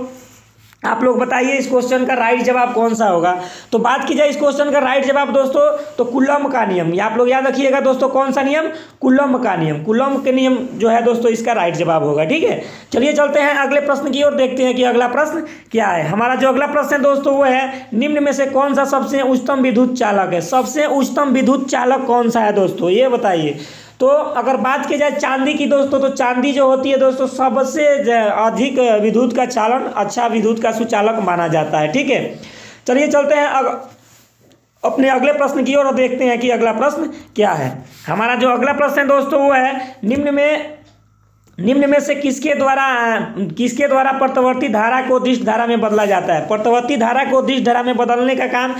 आप लोग बताइए इस क्वेश्चन का राइट जवाब कौन सा होगा। तो बात की जाए इस क्वेश्चन का राइट जवाब दोस्तों, तो कूलम्ब का नियम। ये आप लोग याद रखिएगा दोस्तों, कौन सा नियम? कूलम्ब का नियम। कूलम्ब के नियम जो है दोस्तों इसका राइट जवाब होगा। ठीक है, चलिए चलते हैं अगले प्रश्न की ओर, देखते हैं कि अगला प्रश्न क्या है। हमारा जो अगला प्रश्न है दोस्तों वो है, निम्न में से कौन सा सबसे उच्चतम विद्युत चालक है। सबसे उच्चतम विद्युत चालक कौन सा है दोस्तों, ये बताइए। तो अगर बात की जाए चांदी की दोस्तों, तो चांदी जो होती है दोस्तों सबसे अधिक विद्युत का चालन, अच्छा विद्युत का सुचालक माना जाता है। ठीक है, चलिए चलते हैं अपने अगले प्रश्न की ओर, देखते हैं कि अगला प्रश्न क्या है। हमारा जो अगला प्रश्न है दोस्तों वो है, निम्न में से किसके द्वारा प्रत्यावर्ती धारा को दिश धारा में बदला जाता है। प्रत्यावर्ती धारा को दिश धारा में बदलने का काम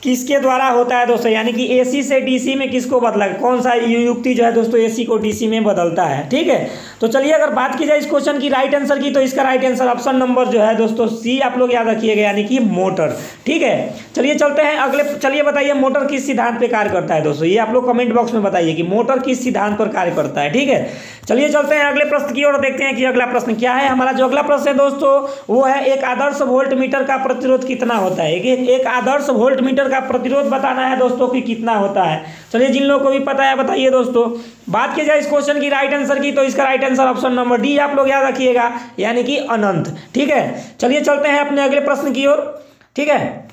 किसके द्वारा होता है दोस्तों, यानी कि एसी से डीसी में किसको बदला, कौन सा युक्ति जो है दोस्तों एसी को डीसी में बदलता है। ठीक है, तो चलिए अगर बात की जाए इस क्वेश्चन की राइट आंसर की, तो इसका राइट आंसर ऑप्शन नंबर जो है दोस्तों सी आप लोग याद रखिएगा, यानी कि मोटर। ठीक है, चलिए चलते हैं अगले। चलिए बताइए मोटर किस सिद्धांत पर कार्य करता है दोस्तों, ये आप लोग कमेंट बॉक्स में बताइए कि मोटर किस सिद्धांत पर कार्य करता है। ठीक है, चलिए चलते हैं अगले प्रश्न की ओर, देखते हैं कि अगला प्रश्न क्या है। हमारा जो अगला प्रश्न है दोस्तों वो है, एक आदर्श वोल्ट मीटर का प्रतिरोध कितना होता है। एक आदर्श वोल्ट मीटर का प्रतिरोध बताना है दोस्तों कि कितना होता है। चलिए जिन लोगों को भी पता है बताइए दोस्तों। बात की जाए इस क्वेश्चन की राइट आंसर की, तो इसका right answer option number D आप लोग याद रखिएगा, यानी कि अनंत। ठीक है, चलिए चलते हैं अपने अगले प्रश्न की ओर। ठीक है,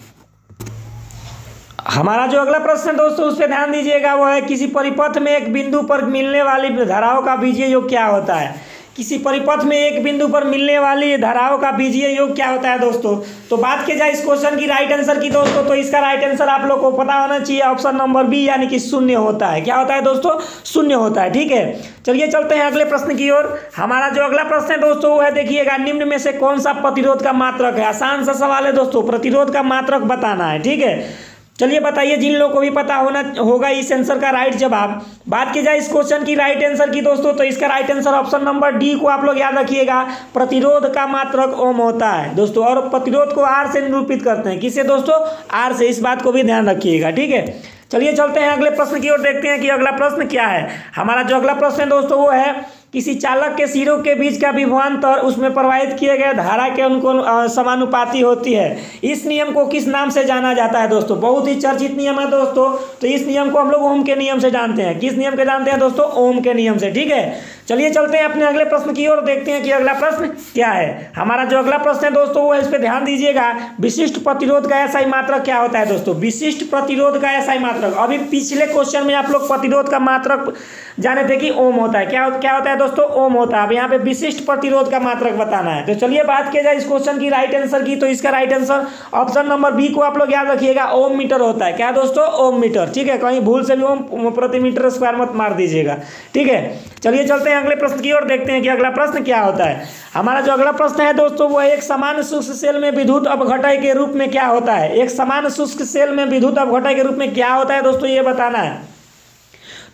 हमारा जो अगला प्रश्न है दोस्तों उस पर ध्यान दीजिएगा, वो है, किसी परिपथ में एक बिंदु पर मिलने वाली धाराओं का बीजीय योग क्या होता है। किसी परिपथ में एक बिंदु पर मिलने वाली धाराओं का बीजीय योग क्या होता है दोस्तों। तो बात की जाए इस क्वेश्चन की राइट आंसर की दोस्तों, तो इसका राइट आंसर आप लोग को पता होना चाहिए, ऑप्शन नंबर बी, यानी कि शून्य होता है। क्या होता है दोस्तों? शून्य होता है। ठीक है, चलिए चलते हैं अगले प्रश्न की ओर। हमारा जो अगला प्रश्न है दोस्तों वो है, देखिएगा, निम्न में से कौन सा प्रतिरोध का मात्रक है। आसान सा सवाल है दोस्तों, प्रतिरोध का मात्रक बताना है। ठीक है, चलिए बताइए जिन लोगों को भी पता होगा इस आंसर का राइट जवाब। बात की जाए इस क्वेश्चन की राइट आंसर की दोस्तों, तो इसका right answer option number D को आप लोग याद रखिएगा, प्रतिरोध का मात्रक ओम होता है दोस्तों। और प्रतिरोध को आर से निरूपित करते हैं, किससे दोस्तों? आर से। इस बात को भी ध्यान रखिएगा। ठीक है, चलिए चलते हैं अगले प्रश्न की ओर, देखते हैं कि अगला प्रश्न क्या है। हमारा जो अगला प्रश्न है दोस्तों वो है, किसी चालक के सिरों के बीच का विभवांतर उसमें प्रवाहित किए गए धारा के उनको समानुपाती होती है। इस नियम को किस नाम से जाना जाता है दोस्तों? बहुत ही चर्चित नियम है दोस्तों। तो इस नियम को हम लोग ओम के नियम से जानते हैं। किस नियम के जानते हैं दोस्तों? ओम के नियम से। ठीक है, चलिए चलते हैं अपने अगले प्रश्न की ओर, देखते हैं कि अगला प्रश्न क्या है। हमारा जो अगला प्रश्न है दोस्तों वो है, इस पर ध्यान दीजिएगा, विशिष्ट प्रतिरोध का एसआई मात्रक क्या होता है दोस्तों? विशिष्ट प्रतिरोध का एसआई मात्रक, अभी पिछले क्वेश्चन में आप लोग प्रतिरोध का मात्रक जाने थे कि ओम होता है। क्या होता है दोस्तों? ओम होता है। अब यहाँ पे विशिष्ट प्रतिरोध का मात्रक बताना है। तो चलिए बात की जाए इस क्वेश्चन की राइट आंसर की, तो इसका right answer option number B को आप लोग याद रखिएगा, ओम मीटर होता है। क्या दोस्तों? ओम मीटर। ठीक है, कहीं भूल से भी ओम प्रति मीटर स्क्वायर मत मार दीजिएगा। ठीक है, चलिए चलते हैं अगले प्रश्न की ओर, देखते हैं कि अगला प्रश्न क्या होता है। हमारा जो अगला प्रश्न है दोस्तों वो है, एक समान शुष्क सेल में विद्युत अपघटय के रूप में क्या होता है। एक समान शुष्क सेल में विद्युत अपघटय के रूप में क्या होता है दोस्तों, ये बताना है।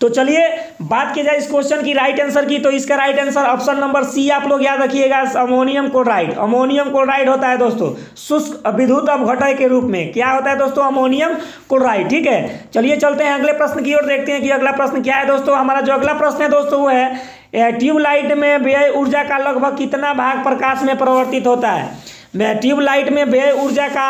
तो चलिए बात की जाए इस क्वेश्चन की राइट आंसर की, तो इसका right answer option number C आप लोग याद रखिएगा, अमोनियम क्लोराइड। अमोनियम क्लोराइड होता है दोस्तों शुष्क विद्युत अपघटय के रूप में, क्या होता है दोस्तों, अमोनियम क्लोराइड। ठीक है, चलिए चलते हैं अगले प्रश्न की ओर, देखते हैं कि अगला प्रश्न क्या है दोस्तों। हमारा जो अगला प्रश्न है दोस्तों वो है ट्यूबलाइट में व्यय ऊर्जा का लगभग कितना भाग प्रकाश में परिवर्तित होता है। ट्यूबलाइट में व्यय ऊर्जा का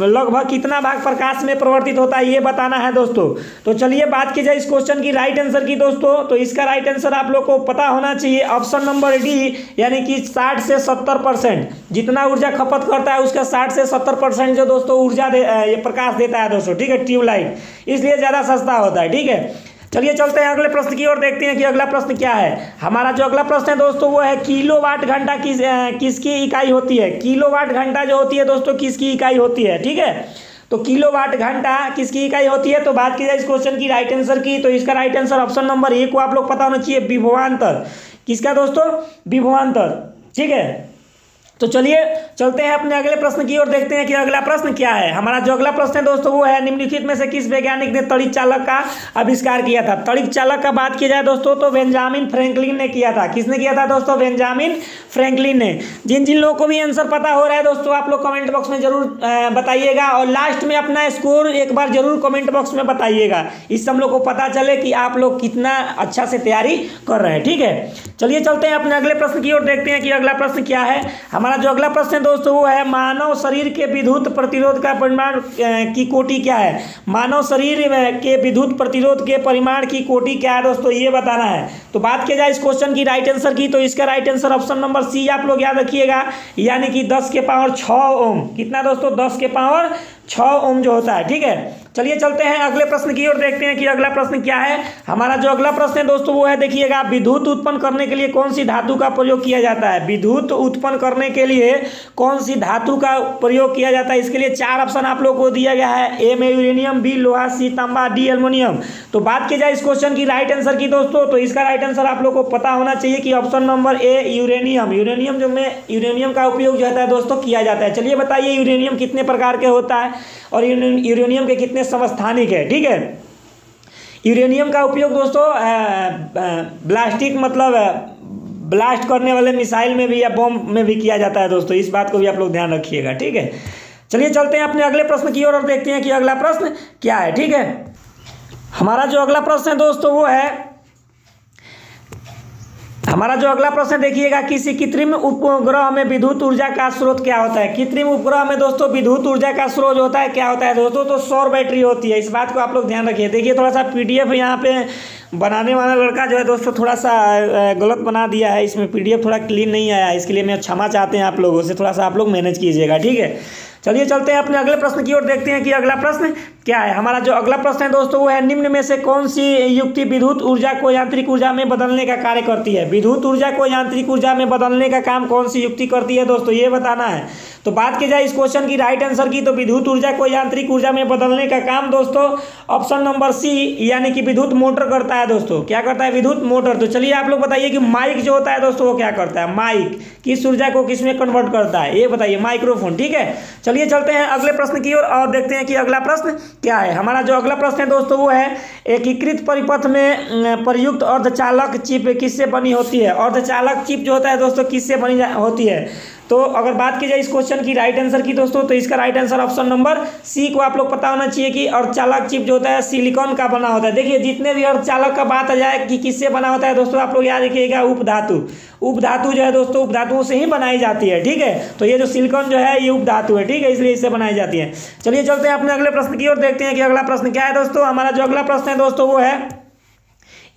लगभग कितना भाग प्रकाश में परिवर्तित होता है ये बताना है दोस्तों। तो चलिए बात की जाए इस क्वेश्चन की राइट आंसर की दोस्तों, तो इसका राइट आंसर आप लोग को पता होना चाहिए ऑप्शन नंबर डी, यानी कि 60 से 70%। जितना ऊर्जा खपत करता है उसका 60 से 70% जो दोस्तों ऊर्जा ये प्रकाश देता है दोस्तों। ठीक है, ट्यूबलाइट इसलिए ज़्यादा सस्ता होता है। ठीक है, चलिए चलते हैं अगले प्रश्न की ओर, देखते हैं कि अगला प्रश्न क्या है। हमारा जो अगला प्रश्न है दोस्तों वो है किलोवाट घंटा किसकी इकाई होती है। किलोवाट घंटा जो होती है दोस्तों किसकी इकाई होती है। ठीक है, तो किलोवाट घंटा किसकी इकाई होती है। तो बात की जाए इस क्वेश्चन की राइट आंसर की, तो इसका राइट आंसर ऑप्शन नंबर ए को आप लोग पता होना चाहिए, विभवांतर। किसका दोस्तों, विभवांतर। ठीक है, तो चलिए चलते हैं अपने अगले प्रश्न की ओर, देखते हैं कि अगला प्रश्न क्या है। हमारा जो अगला प्रश्न है दोस्तों वो है निम्नलिखित में से किस वैज्ञानिक ने तड़ित चालक का आविष्कार किया था। तड़ित चालक का बात की जाए दोस्तों तो बेंजामिन फ्रैंकलिन ने किया था। किसने किया था दोस्तों, बेंजामिन फ्रैंकलिन ने। जिन जिन लोगों को भी आंसर पता हो रहा है दोस्तों आप लोग कमेंट बॉक्स में जरूर बताइएगा, और लास्ट में अपना स्कोर एक बार जरूर कमेंट बॉक्स में बताइएगा, इससे हम लोग को पता चले कि आप लोग कितना अच्छा से तैयारी कर रहे हैं। ठीक है, चलिए चलते हैं अपने अगले प्रश्न की ओर, देखते हैं कि अगला प्रश्न क्या है। हमारा जो अगला प्रश्न है दोस्तों वो है मानव शरीर के विद्युत प्रतिरोध का परिमाण की कोटि क्या है। मानव शरीर के विद्युत प्रतिरोध के परिमाण की कोटि क्या है दोस्तों, ये बताना है। तो बात की जाए इस क्वेश्चन की राइट आंसर की, तो इसका right answer option number C आप लोग याद रखिएगा, यानी कि 10 के पावर 6 ओम। कितना दोस्तों, 10 के पावर 6 ओम जो होता है। ठीक है, चलिए चलते हैं अगले प्रश्न की ओर, देखते हैं कि अगला प्रश्न क्या है। हमारा जो अगला प्रश्न है दोस्तों वो है, देखिएगा, विद्युत उत्पन्न करने के लिए कौन सी धातु का प्रयोग किया जाता है। विद्युत उत्पन्न करने के लिए कौन सी धातु का प्रयोग किया जाता है। इसके लिए 4 ऑप्शन आप लोग को दिया गया है, ए में यूरेनियम, बी लोहा, सी तांबा, डी एल्युमिनियम। तो बात की जाए इस क्वेश्चन की राइट आंसर की दोस्तों, तो इसका राइट आंसर आप लोग को पता होना चाहिए कि ऑप्शन नंबर ए यूरेनियम। यूरेनियम जो में यूरेनियम का उपयोग जो है दोस्तों किया जाता है। चलिए बताइए यूरेनियम कितने प्रकार के होता है और यूरेनियम के कितने समस्थानिक है। ठीक है, यूरेनियम का उपयोग दोस्तों ब्लास्टिक मतलब ब्लास्ट करने वाले मिसाइल में भी या बॉम्ब में भी किया जाता है दोस्तों, इस बात को भी आप लोग ध्यान रखिएगा। ठीक है, चलिए चलते हैं अपने अगले प्रश्न की ओर और देखते हैं कि अगला प्रश्न क्या है। ठीक है, हमारा जो अगला प्रश्न है दोस्तों वो है, हमारा जो अगला प्रश्न देखिएगा, किसी कृत्रिम उपग्रह में विद्युत ऊर्जा का स्रोत क्या होता है। कृत्रिम उपग्रह में दोस्तों विद्युत ऊर्जा का स्रोत होता है, क्या होता है दोस्तों, तो सौर बैटरी होती है। इस बात को आप लोग ध्यान रखिए। देखिए थोड़ा सा पीडीएफ यहाँ पे बनाने वाला लड़का जो है दोस्तों थोड़ा सा गलत बना दिया है, इसमें पीडीएफ थोड़ा क्लीन नहीं आया है, इसके लिए मैं क्षमा चाहते हैं आप लोगों से, थोड़ा सा आप लोग मैनेज कीजिएगा। ठीक है, चलिए चलते हैं अपने अगले प्रश्न की ओर, देखते हैं कि अगला प्रश्न क्या है। हमारा जो अगला प्रश्न है दोस्तों वो है, निम्न में से कौन सी युक्ति विद्युत ऊर्जा को यांत्रिक ऊर्जा में बदलने का कार्य करती है। विद्युत ऊर्जा को यांत्रिक ऊर्जा में बदलने का काम कौन सी युक्ति करती है दोस्तों, ये बताना है। तो बात की जाए इस क्वेश्चन की राइट आंसर की, तो विद्युत ऊर्जा को यांत्रिक ऊर्जा में बदलने का काम दोस्तों ऑप्शन नंबर सी, यानी कि विद्युत मोटर करता है दोस्तों। क्या करता है, विद्युत मोटर। तो चलिए आप लोग बताइए कि माइक जो होता है दोस्तों वो क्या करता है। माइक किस ऊर्जा को किस में कन्वर्ट करता है, ये बताइए, माइक्रोफोन। ठीक है, चलिए चलते हैं अगले प्रश्न की ओर और देखते हैं कि अगला प्रश्न क्या है। हमारा जो अगला प्रश्न है दोस्तों वो है, एकीकृत परिपथ में प्रयुक्त अर्धचालक चिप किससे बनी होती है। अर्धचालक चिप जो होता है दोस्तों किससे बनी होती है। तो अगर बात की जाए इस क्वेश्चन की राइट आंसर की दोस्तों, तो इसका right answer option number C को आप लोग पता होना चाहिए कि अर्धचालक चिप जो होता है सिलिकॉन का बना होता है। देखिए जितने भी अर्धचालक का बात आ जाए कि किससे बना होता है दोस्तों, आप लोग याद रखिएगा उपधातु। उपधातु जो है दोस्तों उपधातुओं से ही बनाई जाती है। ठीक है, तो ये जो सिलिकॉन जो है ये उपधातु है। ठीक है, इसलिए इससे बनाई जाती है। चलिए चलते हैं अपने अगले प्रश्न की ओर, देखते हैं कि अगला प्रश्न क्या है दोस्तों। हमारा जो अगला प्रश्न है दोस्तों वो है,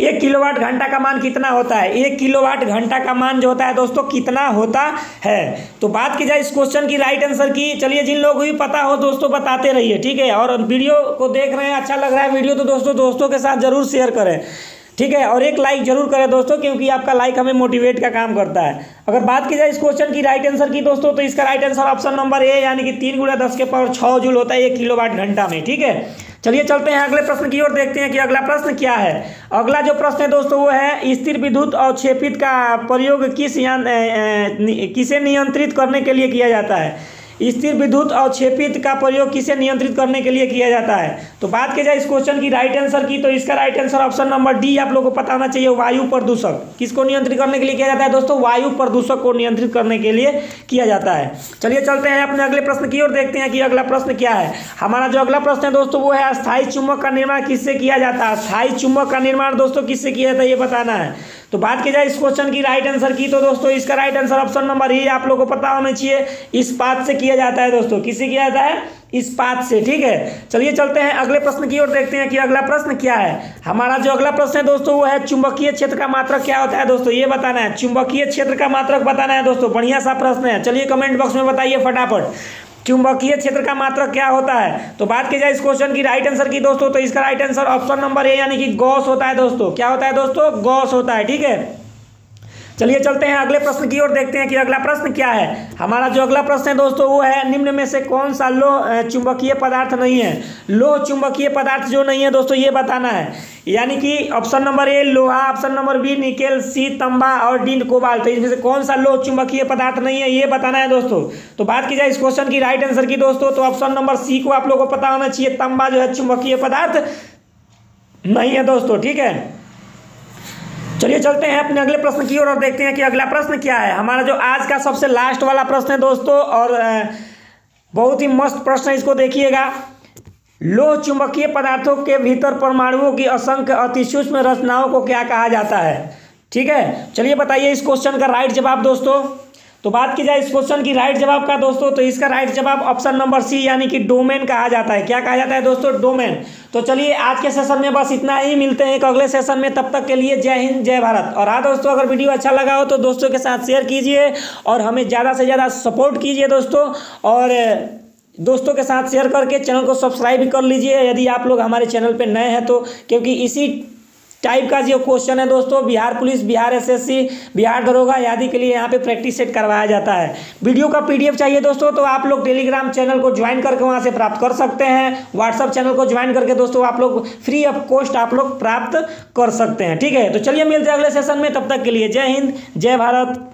1 किलोवाट घंटा का मान कितना होता है। 1 किलोवाट घंटा का मान जो होता है दोस्तों कितना होता है। तो बात की जाए इस क्वेश्चन की राइट आंसर की, चलिए जिन लोगों को भी पता हो दोस्तों बताते रहिए। ठीक है, और वीडियो को देख रहे हैं अच्छा लग रहा है वीडियो, तो दोस्तों के साथ जरूर शेयर करें। ठीक है, और एक लाइक जरूर करें दोस्तों, क्योंकि आपका लाइक हमें मोटिवेट का काम करता है। अगर बात की जाए इस क्वेश्चन की राइट आंसर की दोस्तों, तो इसका राइट आंसर ऑप्शन नंबर ए, यानी कि 3 × 10 के पावर 6 जूल होता है 1 किलोवाट घंटा में। ठीक है, चलिए चलते हैं अगले प्रश्न की ओर, देखते हैं कि अगला प्रश्न क्या है। अगला जो प्रश्न है दोस्तों वो है, स्थिर विद्युत अवक्षेपित का प्रयोग किसे नियंत्रित करने के लिए किया जाता है। स्थिर विद्युत अवक्षेपित का प्रयोग किसे नियंत्रित करने के लिए किया जाता है? तो बात की जाए इस क्वेश्चन की राइट आंसर की, तो इसका right answer option number D आप लोगों को पता होना चाहिए, वायु प्रदूषक। किसको नियंत्रित करने के लिए किया जाता है दोस्तों? वायु प्रदूषक को नियंत्रित करने के लिए किया जाता है। चलिए चलते हैं अपने अगले प्रश्न की ओर, देखते हैं कि अगला प्रश्न क्या है। हमारा जो अगला प्रश्न है दोस्तों वो है अस्थायी चुंबक का निर्माण किससे किया जाता है? अस्थायी चुंबक का निर्माण दोस्तों किससे किया जाता है ये बताना है। तो बात की जाए इस क्वेश्चन की राइट आंसर की, तो दोस्तों इसका राइट आंसर ऑप्शन नंबर ए आप लोगों को पता होना चाहिए, इस्पात से किया जाता है दोस्तों। किससे किया जाता है? इस्पात से। ठीक है, चलिए चलते हैं अगले प्रश्न की ओर, देखते हैं कि अगला प्रश्न क्या है। हमारा जो अगला प्रश्न है दोस्तों वो है चुंबकीय क्षेत्र का मात्रक क्या होता है दोस्तों, ये बताना है। चुंबकीय क्षेत्र का मात्रक बताना है दोस्तों, बढ़िया सा प्रश्न है। चलिए कमेंट बॉक्स में बताइए फटाफट, चुंबकीय क्षेत्र का मात्रक क्या होता है। तो बात की जाए इस क्वेश्चन की राइट आंसर की दोस्तों, तो इसका राइट आंसर ऑप्शन नंबर ए यानी कि गॉस होता है दोस्तों। क्या होता है दोस्तों? गॉस होता है। ठीक है, चलिए चलते हैं अगले प्रश्न की ओर, देखते हैं कि अगला प्रश्न क्या है। हमारा जो अगला प्रश्न है दोस्तों वो है निम्न में से कौन सा लोह चुंबकीय पदार्थ नहीं है? लोह चुंबकीय पदार्थ जो नहीं है दोस्तों ये बताना है, यानी कि ऑप्शन नंबर ए लोहा, ऑप्शन नंबर बी निकेल, सी तांबा और डी कोबाल्ट। तो इसमें से कौन सा लोह चुंबकीय पदार्थ नहीं है ये बताना है दोस्तों। तो बात की जाए इस क्वेश्चन की राइट आंसर की दोस्तों, तो ऑप्शन नंबर सी को आप लोगों को पता होना चाहिए, तांबा जो है चुंबकीय पदार्थ नहीं है दोस्तों। ठीक है, चलिए चलते हैं अपने अगले प्रश्न की ओर और देखते हैं कि अगला प्रश्न क्या है। हमारा जो आज का सबसे लास्ट वाला प्रश्न है दोस्तों, और बहुत ही मस्त प्रश्न है, इसको देखिएगा। लोह चुंबकीय पदार्थों के भीतर परमाणुओं की असंख्य अतिसूक्ष्म रचनाओं को क्या कहा जाता है? ठीक है, चलिए बताइए इस क्वेश्चन का राइट जवाब दोस्तों। तो बात की जाए इस क्वेश्चन की राइट जवाब का दोस्तों, तो इसका राइट जवाब ऑप्शन नंबर सी यानी कि डोमेन कहा जाता है। क्या कहा जाता है दोस्तों? डोमेन। तो चलिए आज के सेशन में बस इतना ही, मिलते हैं एक अगले सेशन में, तब तक के लिए जय हिंद जय भारत। और हाँ दोस्तों, अगर वीडियो अच्छा लगा हो तो दोस्तों के साथ शेयर कीजिए और हमें ज़्यादा से ज़्यादा सपोर्ट कीजिए दोस्तों, और दोस्तों के साथ शेयर करके चैनल को सब्सक्राइब भी कर लीजिए यदि आप लोग हमारे चैनल पर नए हैं तो, क्योंकि इसी टाइप का जो क्वेश्चन है दोस्तों बिहार पुलिस, बिहार एसएससी, बिहार दरोगा आदि के लिए यहाँ पे प्रैक्टिस सेट करवाया जाता है। वीडियो का पीडीएफ चाहिए दोस्तों तो आप लोग टेलीग्राम चैनल को ज्वाइन करके वहाँ से प्राप्त कर सकते हैं। व्हाट्सअप चैनल को ज्वाइन करके दोस्तों आप लोग फ्री ऑफ कॉस्ट आप लोग प्राप्त कर सकते हैं। ठीक है, तो चलिए मिलते हैं अगले सेशन में, तब तक के लिए जय हिंद जय भारत।